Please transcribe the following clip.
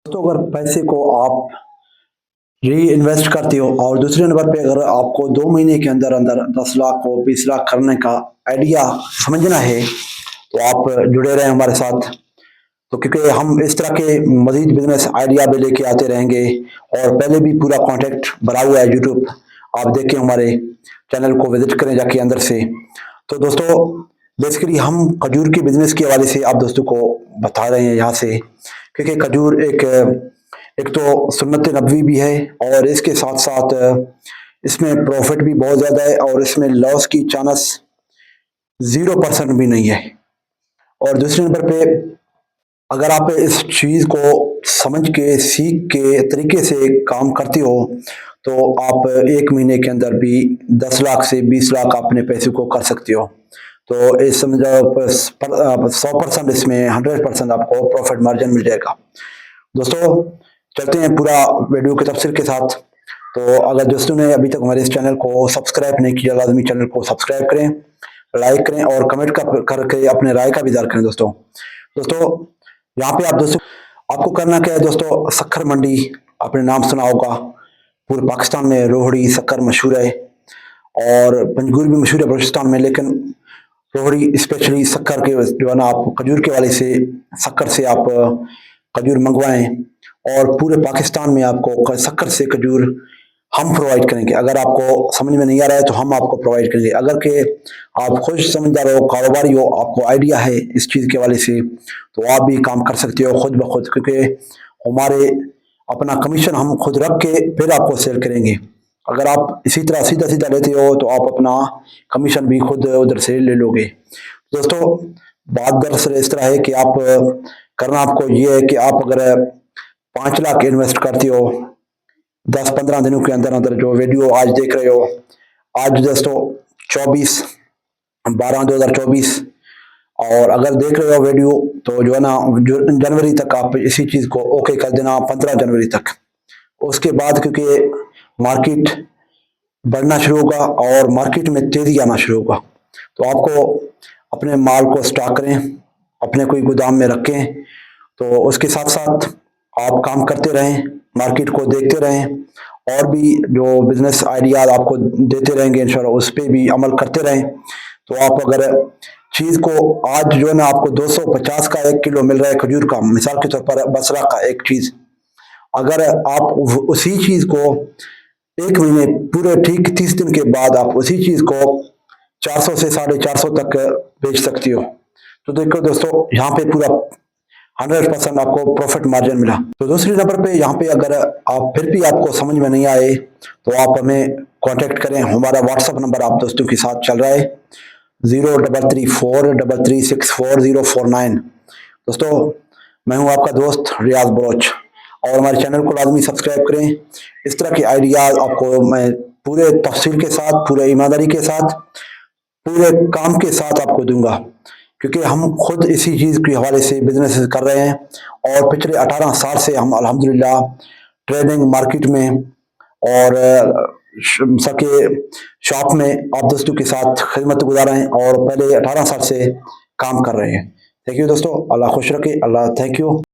दोस्तों, अगर पैसे को आप री इन्वेस्ट करते हो और दूसरे नंबर पे अगर आपको 2 महीने के अंदर अंदर 10 लाख को 20 लाख करने का आइडिया समझना है तो आप जुड़े रहें हमारे साथ। तो क्योंकि हम इस तरह के मजीद बिजनेस आइडिया भी लेके आते रहेंगे और पहले भी पूरा कॉन्टेक्ट बना हुआ है यूट्यूब, आप देखें हमारे चैनल को विजिट करें जाके अंदर से। तो दोस्तों, बेसिकली हम खजूर के बिजनेस के हवाले से आप दोस्तों को बता रहे हैं यहाँ से, क्योंकि खजूर एक तो सुन्नत नबवी भी है और इसके साथ साथ इसमें प्रॉफिट भी बहुत ज़्यादा है और इसमें लॉस की चांस 0% भी नहीं है। और दूसरे नंबर पे अगर आप इस चीज़ को समझ के सीख के तरीके से काम करते हो तो आप 1 महीने के अंदर भी 10 लाख से 20 लाख अपने पैसे को कर सकते हो। तो इस समझो 100% इसमें 100% आपको प्रॉफिट मार्जिन मिल जाएगा। दोस्तों, चलते हैं पूरा वीडियो के तफसील के साथ। तो अगर दोस्तों ने अभी तक हमारे इस चैनल को सब्सक्राइब नहीं किया, लाजमी चैनल को सब्सक्राइब करें, लाइक करें और कमेंट करके अपने राय का भी इज़हार करें। दोस्तों यहाँ पे आप दोस्तों आपको करना क्या है दोस्तों, शक्कर मंडी आपने नाम सुना होगा, पूरे पाकिस्तान में रोहड़ी शक्कर मशहूर है और पंजगुर भी मशहूर है बलूचिस्तान में, लेकिन रोहड़ी स्पेशली शक्कर के जो है ना, आप खजूर के वाले से शक्कर से आप खजूर मंगवाएं और पूरे पाकिस्तान में आपको शक्कर से खजूर हम प्रोवाइड करेंगे। अगर आपको समझ में नहीं आ रहा है तो हम आपको प्रोवाइड करेंगे। अगर के आप खुद समझदार हो, कारोबारी हो, आपको आइडिया है इस चीज़ के वाले से, तो आप भी काम कर सकते हो खुद ब खुद, क्योंकि हमारे अपना कमीशन हम खुद रख के फिर आपको सेल करेंगे। अगर आप इसी तरह सीधा सीधा लेते हो तो आप अपना कमीशन भी खुद उधर से ले लोगे। दोस्तों, बात दरअसल इस तरह है कि आप करना आपको ये है कि आप अगर 5 लाख इन्वेस्ट करते हो 10-15 दिनों के अंदर अंदर, जो वीडियो आज देख रहे हो, आज दोस्तों 24/12/2024, और अगर देख रहे हो वीडियो तो जो है ना जनवरी तक आप इसी चीज़ को ओके कर देना, 15 जनवरी तक। उसके बाद क्योंकि मार्केट बढ़ना शुरू होगा और मार्केट में तेज़ी आना शुरू होगा, तो आपको अपने माल को स्टॉक करें, अपने कोई गोदाम में रखें। तो उसके साथ साथ आप काम करते रहें, मार्केट को देखते रहें और भी जो बिजनेस आइडियाज आपको देते रहेंगे इंशाल्लाह, उस पर भी अमल करते रहें। तो आप अगर चीज़ को आज जो है ना आपको 250 का 1 किलो मिल रहा है खजूर का, मिसाल के तौर पर बसरा का एक चीज़, अगर आप उसी चीज़ को 1 महीने पूरे ठीक 30 दिन के बाद आप उसी चीज़ को 400 से 450 तक बेच सकती हो। तो देखो दोस्तों, यहाँ पे पूरा 100% आपको प्रॉफिट मार्जिन मिला। तो दूसरी नंबर पे यहाँ पे अगर आप फिर भी आपको समझ में नहीं आए तो आप हमें कांटेक्ट करें। हमारा व्हाट्सअप नंबर आप दोस्तों के साथ चल रहा है 0334336449। दोस्तों, मैं हूँ आपका दोस्त रियाज बलोच और हमारे चैनल को लाजमी सब्सक्राइब करें। इस तरह के आइडियाज आपको मैं पूरे तफसील के साथ, पूरे ईमानदारी के साथ, पूरे काम के साथ आपको दूंगा, क्योंकि हम खुद इसी चीज़ के हवाले से बिजनेस कर रहे हैं और पिछले 18 साल से हम अल्हम्दुलिल्लाह ट्रेडिंग मार्केट में और सके शॉप में आप दोस्तों के साथ खिदमत गुजार रहे हैं और पहले 18 साल से काम कर रहे हैं। थैंक यू दोस्तों, अल्लाह खुश रखे, अल्लाह थैंक यू।